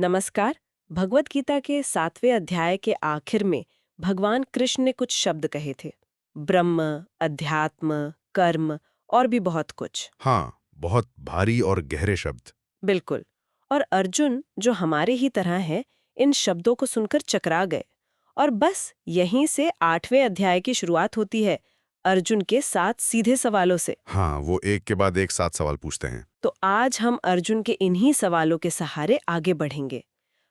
नमस्कार। भगवत गीता के 7वें अध्याय के आखिर में भगवान कृष्ण ने कुछ शब्द कहे थे। ब्रह्म, अध्यात्म, कर्म और भी बहुत कुछ। हाँ, बहुत भारी और गहरे शब्द। बिल्कुल। और अर्जुन, जो हमारे ही तरह है, इन शब्दों को सुनकर चकरा गए। और बस यहीं से 8वें अध्याय की शुरुआत होती है, अर्जुन के 7 सीधे सवालों से। हाँ, वो एक के बाद एक 7 सवाल पूछते हैं। तो आज हम अर्जुन के इन्हीं सवालों के सहारे आगे बढ़ेंगे।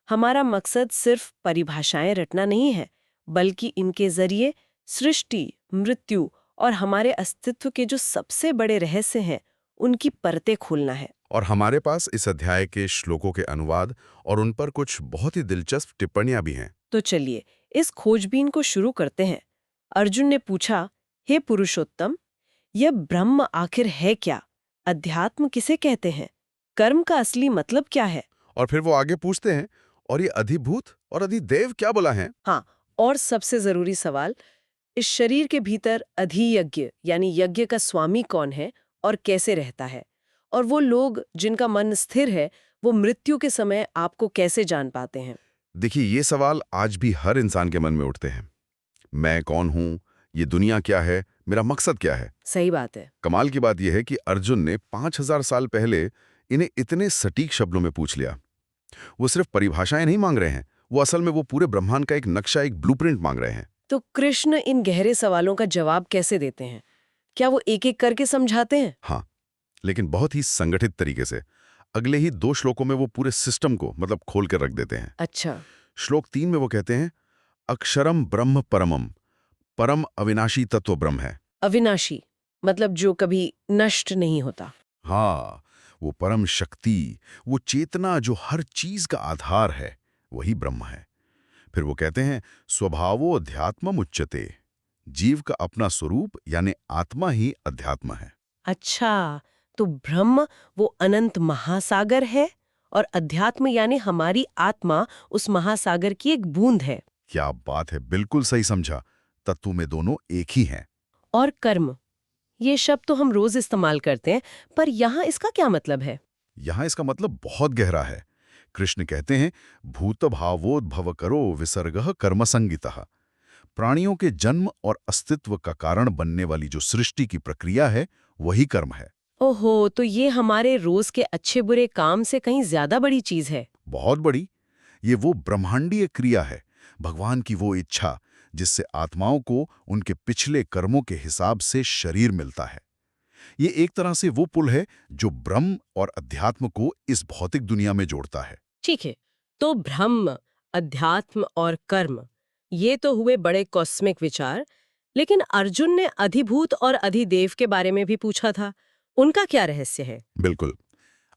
हमारा मकसद सिर्फ परिभाषाएं रटना नहीं है, बल्कि इनके जरिए सृष्टि, मृत्यु और हमारे अस्तित्व के जो सबसे बड़े रहस्य हैं, उनकी परतें खोलना है। और हमारे पास इस अध्याय के श्लोकों के अनुवाद और उन पर कुछ बहुत ही दिलचस्प टिप्पणियां भी हैं। तो चलिए इस खोजबीन को शुरू करते हैं। अर्जुन ने पूछा, हे पुरुषोत्तम, यह ब्रह्म आखिर है क्या? अध्यात्म किसे कहते हैं? कर्म का असली मतलब क्या है? और फिर वो आगे पूछते हैं, और ये अधिभूत और अधिदेव क्या बोला है? हाँ, और सबसे जरूरी सवाल, इस शरीर के भीतर अधियज्ञ यानी यज्ञ का स्वामी कौन है और कैसे रहता है? और वो लोग जिनका मन स्थिर है, वो मृत्यु के समय आपको कैसे जान पाते हैं? देखिए, ये सवाल आज भी हर इंसान के मन में उठते हैं। मैं कौन हूँ? ये दुनिया क्या है? मेरा मकसद क्या है? सही बात है। कमाल की बात यह है कि अर्जुन ने 5000 साल पहले इन्हें इतने सटीक शब्दों में पूछ लिया। वो सिर्फ परिभाषाएं नहीं मांग रहे हैं, वो असल में वो पूरे ब्रह्मांड का एक नक्शा, एक ब्लूप्रिंट मांग रहे हैं। तो कृष्ण इन गहरे सवालों का जवाब कैसे देते हैं? क्या वो एक एक करके समझाते हैं? हाँ, लेकिन बहुत ही संगठित तरीके से। अगले ही 2 श्लोकों में वो पूरे सिस्टम को मतलब खोल कर रख देते हैं। अच्छा। श्लोक 3 में वो कहते हैं, अक्षरम ब्रह्म परमम, परम अविनाशी तत्व ब्रह्म है। अविनाशी मतलब जो कभी नष्ट नहीं होता। हाँ, वो परम शक्ति, वो चेतना जो हर चीज का आधार है, वही ब्रह्म है। फिर वो कहते हैं, स्वभावो अध्यात्मम उच्यते, जीव का अपना स्वरूप यानी आत्मा ही अध्यात्म है। अच्छा, तो ब्रह्म वो अनंत महासागर है और अध्यात्म यानी हमारी आत्मा उस महासागर की एक बूंद है। क्या बात है, बिल्कुल सही समझा। तत्व में दोनों एक ही हैं। और कर्म, ये शब्द तो हम रोज इस्तेमाल करते हैं, पर यहाँ इसका क्या मतलब है? यहां इसका मतलब बहुत गहरा है। कृष्ण कहते हैं, भूत भावोद्भव करो विसर्गः कर्म संगितः। प्राणियों के जन्म और अस्तित्व का कारण बनने वाली जो सृष्टि की प्रक्रिया है, वही कर्म है। ओहो, तो ये हमारे रोज के अच्छे बुरे काम से कहीं ज्यादा बड़ी चीज है। बहुत बड़ी। ये वो ब्रह्मांडीय क्रिया है, भगवान की वो इच्छा जिससे आत्माओं को उनके पिछले कर्मों के हिसाब से शरीर मिलता है। ये एक तरह से वो पुल है जो ब्रह्म और अध्यात्म को इस भौतिक दुनिया में जोड़ता है। ठीक है, तो ब्रह्म, अध्यात्म और कर्म, ये तो हुए बड़े कॉस्मिक विचार। लेकिन अर्जुन ने अधिभूत और अधिदेव के बारे में भी पूछा था। उनका क्या रहस्य है? बिल्कुल।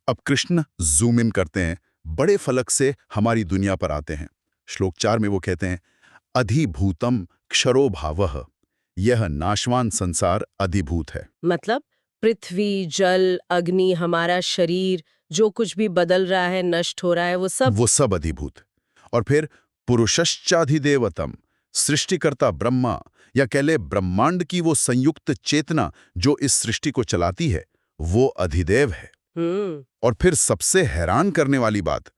अब कृष्ण जूम इन करते हैं, बड़े फलक से हमारी दुनिया पर आते हैं। श्लोक 4 में वो कहते हैं, अधिभूतम क्षरो भावः, यह नाशवान संसार अधिभूत है। मतलब पृथ्वी, जल, अग्नि, हमारा शरीर, जो कुछ भी बदल रहा है, नष्ट हो रहा है, वो सब अधिभूत। और फिर पुरुषश्चाधिदेवतम, सृष्टिकर्ता ब्रह्मा, या कह ले ब्रह्मांड की वो संयुक्त चेतना जो इस सृष्टि को चलाती है, वो अधिदेव है। हम्म। और फिर सबसे हैरान करने वाली बात,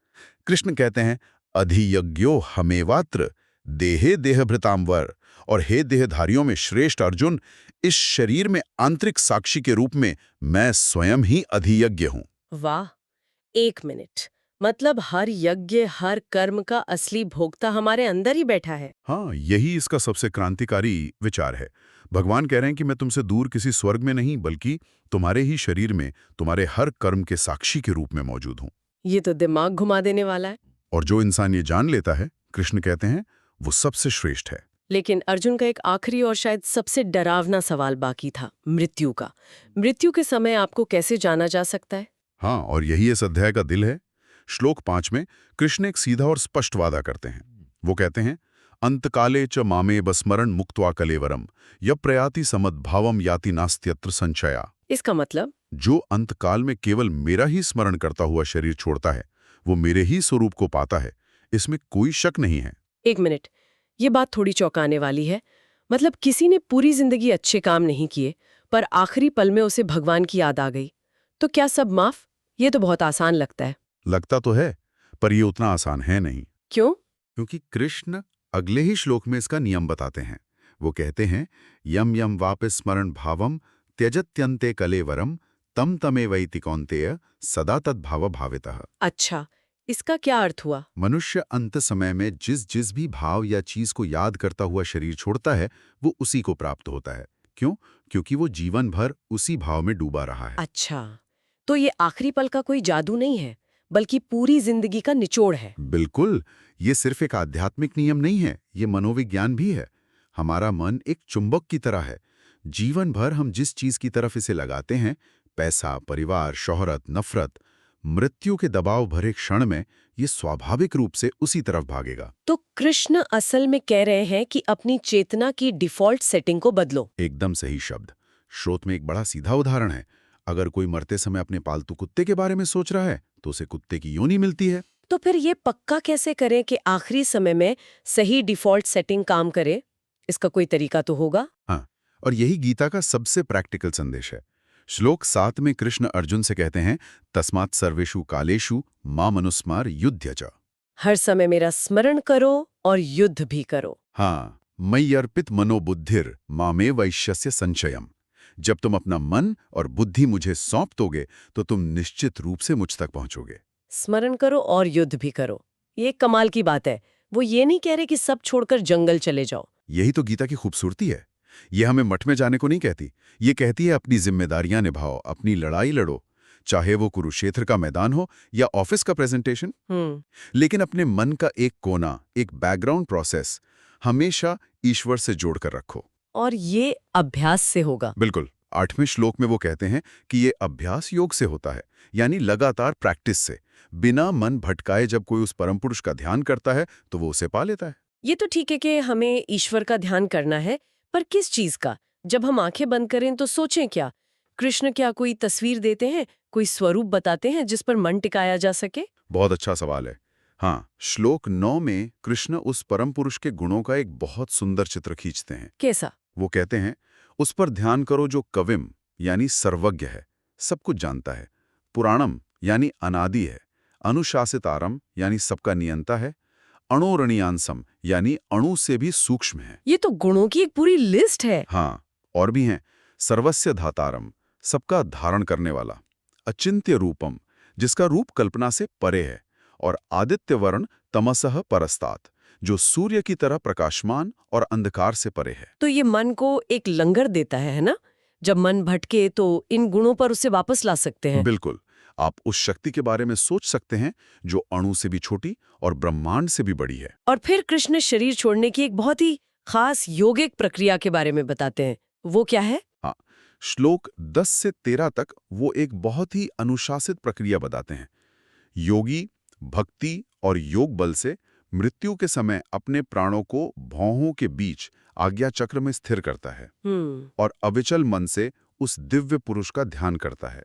कृष्ण कहते हैं, अधियज्ञो हमेवात्र देहे देहभृतांवर, और हे देहधारियों में श्रेष्ठ अर्जुन, इस शरीर में आंतरिक साक्षी के रूप में मैं स्वयं ही अधियज्ञ हूं। वाह, एक मिनट, मतलब हर यज्ञ, हर कर्म का असली भोक्ता हमारे अंदर ही बैठा है। हाँ, यही इसका सबसे क्रांतिकारी विचार है। भगवान कह रहे हैं कि मैं तुमसे दूर किसी स्वर्ग में नहीं, बल्कि तुम्हारे ही शरीर में, तुम्हारे हर कर्म के साक्षी के रूप में मौजूद हूं। ये तो दिमाग घुमा देने वाला है। और जो इंसान ये जान लेता है, कृष्ण कहते हैं, वो सबसे श्रेष्ठ है। लेकिन अर्जुन का एक आखिरी और शायद सबसे डरावना सवाल बाकी था, मृत्यु का। मृत्यु के समय आपको कैसे जाना जा सकता है? हाँ, और यही इस अध्याय का दिल है। श्लोक 5 में कृष्ण एक सीधा और स्पष्ट वादा करते हैं। वो कहते हैं, अंतकाले च मामे बस्मरण मुक्त्वा कलेवरम, य प्रयाति समद्भावम याति नास्त्यत्र संशया। इसका मतलब? जो अंतकाल में केवल मेरा ही स्मरण करता हुआ शरीर छोड़ता है, वो मेरे ही स्वरूप को पाता है, इसमें कोई शक नहीं है। एक मिनट, ये बात थोड़ी चौंकाने वाली है। मतलब किसी ने पूरी जिंदगी अच्छे काम नहीं किए, पर आखिरी पल में उसे भगवान की याद आ गई, तो क्या सब माफ? ये तो बहुत आसान लगता है। लगता तो है, पर ये उतना आसान है नहीं, क्यों? क्योंकि कृष्ण अगले ही श्लोक में इसका नियम बताते हैं। वो कहते हैं, यम यम वापिस स्मरण भावम त्यजत्यन्ते कलेवरम तम तमे वैति कौन्तेय सदा तद्भाव भावितः। अच्छा, इसका क्या अर्थ हुआ? मनुष्य अंत समय में जिस जिस भी भाव या चीज को याद करता हुआ शरीर छोड़ता है, वो उसी को प्राप्त होता है। क्यों? क्योंकि वो जीवन भर उसी भाव में डूबा रहा है। अच्छा, तो ये आखिरी पल का कोई जादू नहीं है, बल्कि पूरी जिंदगी का निचोड़ है। बिल्कुल, ये सिर्फ एक आध्यात्मिक नियम नहीं है, ये मनोविज्ञान भी है। हमारा मन एक चुंबक की तरह है। जीवन भर हम जिस चीज की तरफ इसे लगाते हैं, पैसा, परिवार, शोहरत, नफरत, मृत्यु के दबाव भरे क्षण में ये स्वाभाविक रूप से उसी तरफ भागेगा। तो कृष्ण असल में कह रहे हैं कि अपनी चेतना की डिफॉल्ट सेटिंग को बदलो। एकदम सही शब्द। स्रोत में एक बड़ा सीधा उदाहरण है। अगर कोई मरते समय अपने पालतू कुत्ते के बारे में सोच रहा है, तो उसे कुत्ते की योनि मिलती है। तो फिर ये पक्का कैसे करें कि आखिरी समय में सही डिफॉल्ट सेटिंग काम करे? इसका कोई तरीका तो होगा? हाँ, और यही गीता का सबसे प्रैक्टिकल संदेश है। श्लोक 7 में कृष्ण अर्जुन से कहते हैं, तस्मात् सर्वेषु कालेषु माम अनुस्मार युध्य च। हर समय मेरा स्मरण करो और युद्ध भी करो। हाँ, मयि अर्पित मनोबुद्धिर मामे वैश्यस्य संशयम। जब तुम अपना मन और बुद्धि मुझे सौंप दोगे, तो तुम निश्चित रूप से मुझ तक पहुंचोगे। स्मरण करो और युद्ध भी करो, ये कमाल की बात है। वो ये नहीं कह रहे कि सब छोड़कर जंगल चले जाओ। यही तो गीता की खूबसूरती है। ये हमें मठ में जाने को नहीं कहती। ये कहती है अपनी जिम्मेदारियां निभाओ, अपनी लड़ाई लड़ो, चाहे वो कुरुक्षेत्र का मैदान हो या ऑफिस का प्रेजेंटेशन। लेकिन अपने मन का एक कोना, एक बैकग्राउंड प्रोसेस हमेशा ईश्वर से जोड़कर रखो। और ये अभ्यास से होगा। बिल्कुल। 8वें श्लोक में वो कहते हैं कि ये अभ्यास योग से होता है, यानी लगातार प्रैक्टिस से। बिना मन भटकाए जब कोई उस परम पुरुष का ध्यान करता है, तो वो उसे पा लेता है। ये तो ठीक है कि हमें ईश्वर का ध्यान करना है, पर किस चीज का? जब हम आंखें बंद करें तो सोचें क्या? कृष्ण क्या कोई तस्वीर देते हैं, कोई स्वरूप बताते हैं जिस पर मन टिकाया जा सके? बहुत अच्छा सवाल है। हाँ, श्लोक 9 में कृष्ण उस परम पुरुष के गुणों का एक बहुत सुंदर चित्र खींचते हैं। कैसा? वो कहते हैं, उस पर ध्यान करो जो कविम यानी सर्वज्ञ है, सब कुछ जानता है, पुराणम यानी अनादि है, अनुशासितारम यानी सबका नियंता है, अणोरणीयांसम यानी अणु से भी सूक्ष्म है। ये तो गुणों की एक पूरी लिस्ट है। हाँ, और भी हैं, सर्वस्य धातारम, सबका धारण करने वाला, अचिंत्य रूपम, जिसका रूप कल्पना से परे है, और आदित्य वर्ण तमसः परस्तात, जो सूर्य की तरह प्रकाशमान और अंधकार से परे है। तो ये मन को एक लंगर देता है ना? जब मन भटके तो इन गुणों पर उसे वापस ला सकते हैं। बिल्कुल। आप उस शक्ति के बारे में सोच सकते हैं जो अणु से भी छोटी और ब्रह्मांड से भी बड़ी है। और फिर कृष्ण शरीर छोड़ने की एक बहुत ही खास योगिक प्रक्रिया के बारे में बताते हैं। वो क्या है? हाँ, श्लोक 10 से 13 तक वो एक बहुत ही अनुशासित प्रक्रिया बताते हैं। योगी भक्ति और योग बल से मृत्यु के समय अपने प्राणों को भौहों के बीच आज्ञा चक्र में स्थिर करता है और अविचल मन से उस दिव्य पुरुष का ध्यान करता है।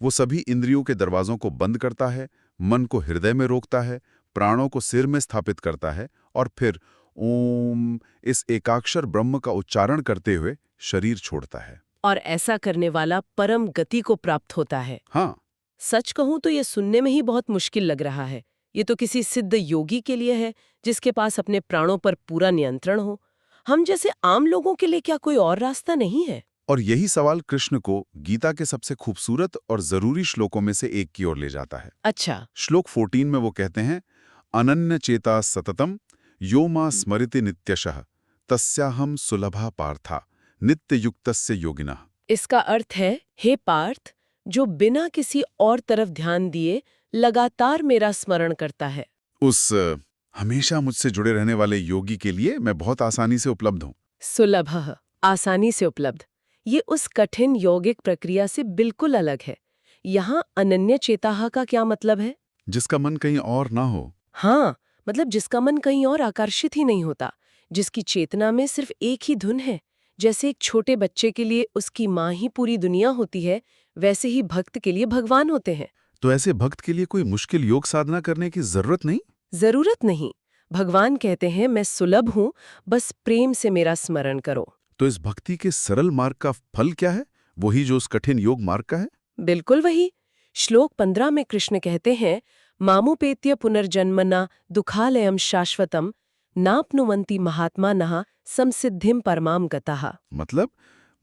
वो सभी इंद्रियों के दरवाजों को बंद करता है, मन को हृदय में रोकता है, प्राणों को सिर में स्थापित करता है और फिर ओम इस एकाक्षर ब्रह्म का उच्चारण करते हुए शरीर छोड़ता है। और ऐसा करने वाला परम गति को प्राप्त होता है। हाँ, सच कहूं तो ये सुनने में ही बहुत मुश्किल लग रहा है। ये तो किसी सिद्ध योगी के लिए है, जिसके पास अपने प्राणों पर पूरा नियंत्रण हो। हम जैसे आम लोगों के लिए क्या कोई और रास्ता नहीं है? और यही सवाल कृष्ण को गीता के सबसे खूबसूरत और जरूरी श्लोकों में से एक की ओर ले जाता है। अच्छा। श्लोक 14 में वो कहते हैं, अनन्य चेता सततम यो मा स्मृति नित्यशः तस्याहम सुलभा पार्था नित्य युक्तस्य योगिनः। इसका अर्थ है, हे पार्थ, जो बिना किसी और तरफ ध्यान दिए लगातार मेरा स्मरण करता है। उस हमेशा मुझसे जुड़े रहने वाले योगी के लिए मैं बहुत आसानी से उपलब्ध हूँ। सुलभ, आसानी से उपलब्ध, ये उस कठिन यौगिक प्रक्रिया से बिल्कुल अलग है। यहाँ अनन्य चेताह का क्या मतलब है? जिसका मन कहीं और ना हो। हाँ, मतलब जिसका मन कहीं और आकर्षित ही नहीं होता, जिसकी चेतना में सिर्फ एक ही धुन है। जैसे एक छोटे बच्चे के लिए उसकी माँ ही पूरी दुनिया होती है, वैसे ही भक्त के लिए भगवान होते हैं। तो ऐसे भक्त के लिए कोई मुश्किल योग साधना करने की जरूरत नहीं? जरूरत नहीं। भगवान कहते हैं, मैं सुलभ हूँ, बस प्रेम से मेरा स्मरण करो। तो इस भक्ति के सरल मार्ग का फल क्या है? वही जो उस कठिन योग मार्ग का है? बिल्कुल वही। श्लोक 15 में कृष्ण कहते हैं, मामुपेत्य पुनर्जन्मना दुखालयम शाश्वतम नाप्नुवन्ति महात्मानः संसिद्धिम परमाम गतः। मतलब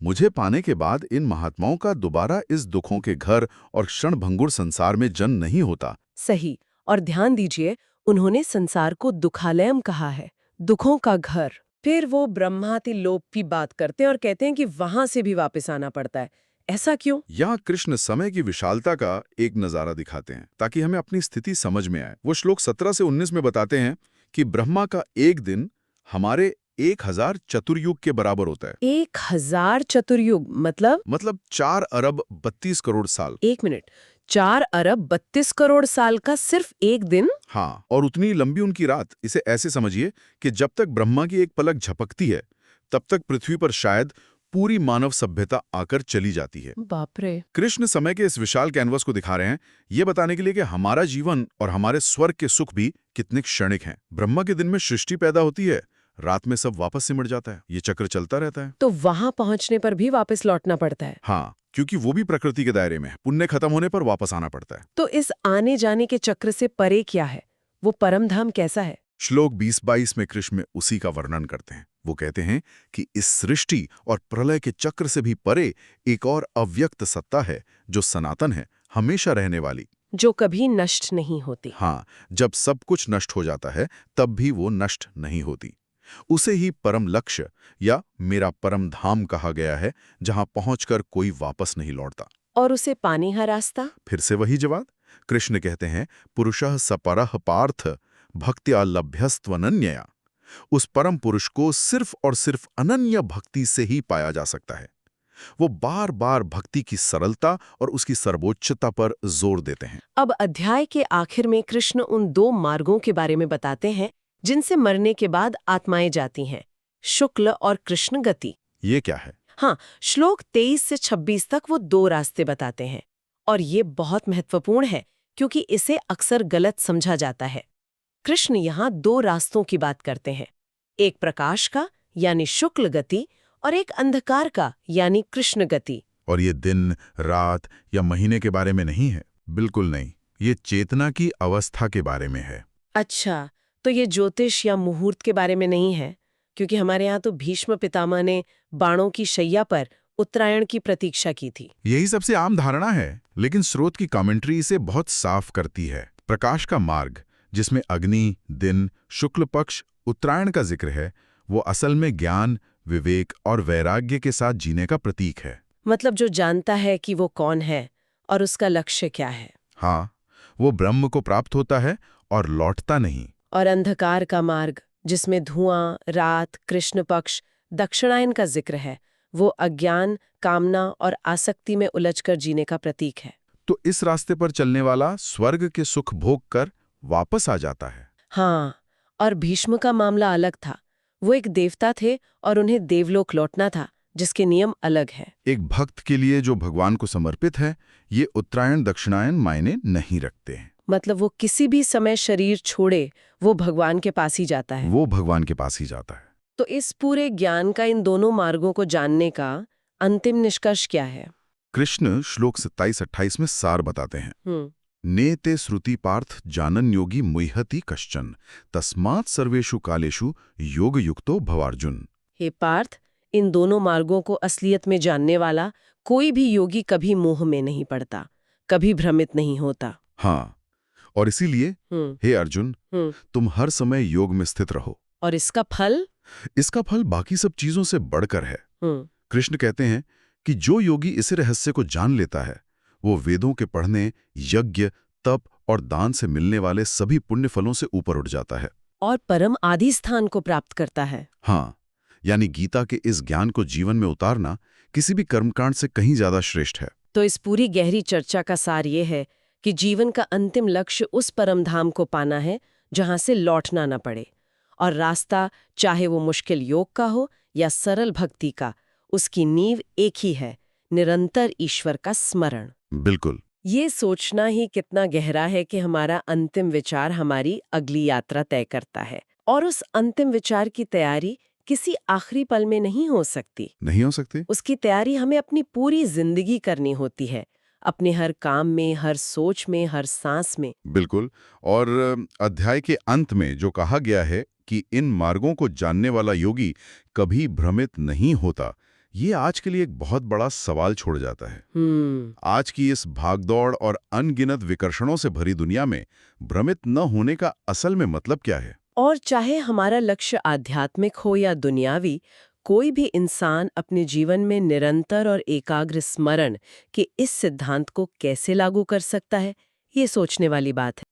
मुझे पाने के बाद इन महात्माओं का दोबारा इस दुखों के घर और क्षणभंगुर संसार में जन्म नहीं होता। सही। और ध्यान दीजिए, उन्होंने संसार को दुखालयम कहा है, दुखों का घर। फिर वो ब्रह्माति लोप की बात करते हैं और कहते हैं कि वहां से भी वापस आना पड़ता है। ऐसा क्यों? यहाँ कृष्ण समय की विशालता का एक नजारा दिखाते हैं ताकि हमें अपनी स्थिति समझ में आए। वो श्लोक 17 से 19 में बताते हैं कि ब्रह्मा का एक दिन हमारे 1000 चतुर्युग के बराबर होता है। 1000 चतुर्युग मतलब 4 अरब 32 करोड़ साल। 1 मिनट, 4 अरब 32 करोड़ साल का सिर्फ एक दिन? हाँ, और उतनी लंबी उनकी रात। इसे ऐसे समझिए कि जब तक ब्रह्मा की एक पलक झपकती है तब तक पृथ्वी पर शायद पूरी मानव सभ्यता आकर चली जाती है। बाप रे। कृष्ण समय के इस विशाल कैनवस को दिखा रहे हैं, ये बताने के लिए कि हमारा जीवन और हमारे स्वर्ग के सुख भी कितने क्षणिक हैं। ब्रह्मा के दिन में सृष्टि पैदा होती है, रात में सब वापस सिमट जाता है। ये चक्र चलता रहता है। तो वहां पहुंचने पर भी वापस लौटना पड़ता है? हाँ, क्योंकि वो भी प्रकृति के दायरे में है। पुण्य खत्म होने पर वापस आना पड़ता है। तो इस आने जाने के चक्र से परे क्या है? वो परम धाम कैसा है? श्लोक 20-22 में कृष्ण उसी का वर्णन करते हैं। वो कहते हैं कि इस सृष्टि और प्रलय के चक्र से भी परे एक और अव्यक्त सत्ता है जो सनातन है, हमेशा रहने वाली, जो कभी नष्ट नहीं होती। हाँ, जब सब कुछ नष्ट हो जाता है तब भी वो नष्ट नहीं होती। उसे ही परम लक्ष्य या मेरा परम धाम कहा गया है, जहां पहुंचकर कोई वापस नहीं लौटता। और उसे पाने का रास्ता? फिर से वही जवाब। कृष्ण कहते हैं पुरुषः सपरः पार्थ भक्त्या लभ्यस्त्वनन्यया। उस परम पुरुष को सिर्फ और सिर्फ अनन्य भक्ति से ही पाया जा सकता है। वो बार बार भक्ति की सरलता और उसकी सर्वोच्चता पर जोर देते हैं। अब अध्याय के आखिर में कृष्ण उन 2 मार्गों के बारे में बताते हैं जिनसे मरने के बाद आत्माएं जाती हैं, शुक्ल और कृष्ण गति। ये क्या है? हाँ, श्लोक 23 से 26 तक वो 2 रास्ते बताते हैं। और ये बहुत महत्वपूर्ण है क्योंकि इसे अक्सर गलत समझा जाता है। कृष्ण यहाँ 2 रास्तों की बात करते हैं, एक प्रकाश का यानी शुक्ल गति और एक अंधकार का यानी कृष्ण गति। और ये दिन, रात या महीने के बारे में नहीं है, बिल्कुल नहीं। ये चेतना की अवस्था के बारे में है। अच्छा, तो ये ज्योतिष या मुहूर्त के बारे में नहीं है? क्योंकि हमारे यहाँ तो भीष्म पितामह ने बाणों की शैया पर उत्तरायण की प्रतीक्षा की थी। यही सबसे आम धारणा है, लेकिन स्रोत की कमेंट्री इसे बहुत साफ करती है। प्रकाश का मार्ग, जिसमें अग्नि, दिन, शुक्ल पक्ष, उत्तरायण का जिक्र है, वो असल में ज्ञान, विवेक और वैराग्य के साथ जीने का प्रतीक है। मतलब जो जानता है कि वो कौन है और उसका लक्ष्य क्या है। हाँ, वो ब्रह्म को प्राप्त होता है और लौटता नहीं। और अंधकार का मार्ग, जिसमें धुआं, रात, कृष्ण पक्ष, दक्षिणायन का जिक्र है, वो अज्ञान, कामना और आसक्ति में उलझकर जीने का प्रतीक है। तो इस रास्ते पर चलने वाला स्वर्ग के सुख भोग कर वापस आ जाता है। हाँ, और भीष्म का मामला अलग था। वो एक देवता थे और उन्हें देवलोक लौटना था, जिसके नियम अलग हैं। एक भक्त के लिए जो भगवान को समर्पित है, ये उत्तरायण दक्षिणायन मायने नहीं रखते हैं। मतलब वो किसी भी समय शरीर छोड़े, वो भगवान के पास ही जाता है। वो भगवान के पास ही जाता है। तो इस पूरे ज्ञान का, इन दोनों मार्गों को जानने का अंतिम निष्कर्ष क्या है? कृष्ण श्लोक 27-28 में सार बताते हैं। ने ते श्रुति पार्थ जानन योगी मुह्यति कश्चन तस्मात् सर्वेषु कालेषु योग युक्तो भवार्जुन। हे पार्थ, इन दोनों मार्गों को असलियत में जानने वाला कोई भी योगी कभी मोह में नहीं पड़ता, कभी भ्रमित नहीं होता। हाँ, और इसीलिए हे अर्जुन, तुम हर समय योग में स्थित रहो। और इसका फल? इसका फल बाकी सब चीजों से बढ़कर है। कृष्ण कहते हैं कि जो योगी इस रहस्य को जान लेता है, वो वेदों के पढ़ने, यज्ञ, तप और दान से मिलने वाले सभी पुण्य फलों से ऊपर उठ जाता है और परम आदि स्थान को प्राप्त करता है। हाँ, यानी गीता के इस ज्ञान को जीवन में उतारना किसी भी कर्मकांड से कहीं ज्यादा श्रेष्ठ है। तो इस पूरी गहरी चर्चा का सार ये है कि जीवन का अंतिम लक्ष्य उस परम धाम को पाना है जहां से लौटना न पड़े, और रास्ता, चाहे वो मुश्किल योग का हो या सरल भक्ति का, उसकी नींव एक ही है, निरंतर ईश्वर का स्मरण। बिल्कुल। ये सोचना ही कितना गहरा है कि हमारा अंतिम विचार हमारी अगली यात्रा तय करता है, और उस अंतिम विचार की तैयारी किसी आखिरी पल में नहीं हो सकती। नहीं हो सकती। उसकी तैयारी हमें अपनी पूरी जिंदगी करनी होती है, अपने हर काम में, हर सोच में, हर सांस में। बिल्कुल। और अध्याय के अंत में जो कहा गया है कि इन मार्गों को जानने वाला योगी कभी भ्रमित नहीं होता, ये आज के लिए एक बहुत बड़ा सवाल छोड़ जाता है। आज की इस भागदौड़ और अनगिनत विकर्षणों से भरी दुनिया में भ्रमित न होने का असल में मतलब क्या है? और चाहे हमारा लक्ष्य आध्यात्मिक हो या दुनियावी, कोई भी इंसान अपने जीवन में निरंतर और एकाग्र स्मरण के इस सिद्धांत को कैसे लागू कर सकता है, ये सोचने वाली बात है।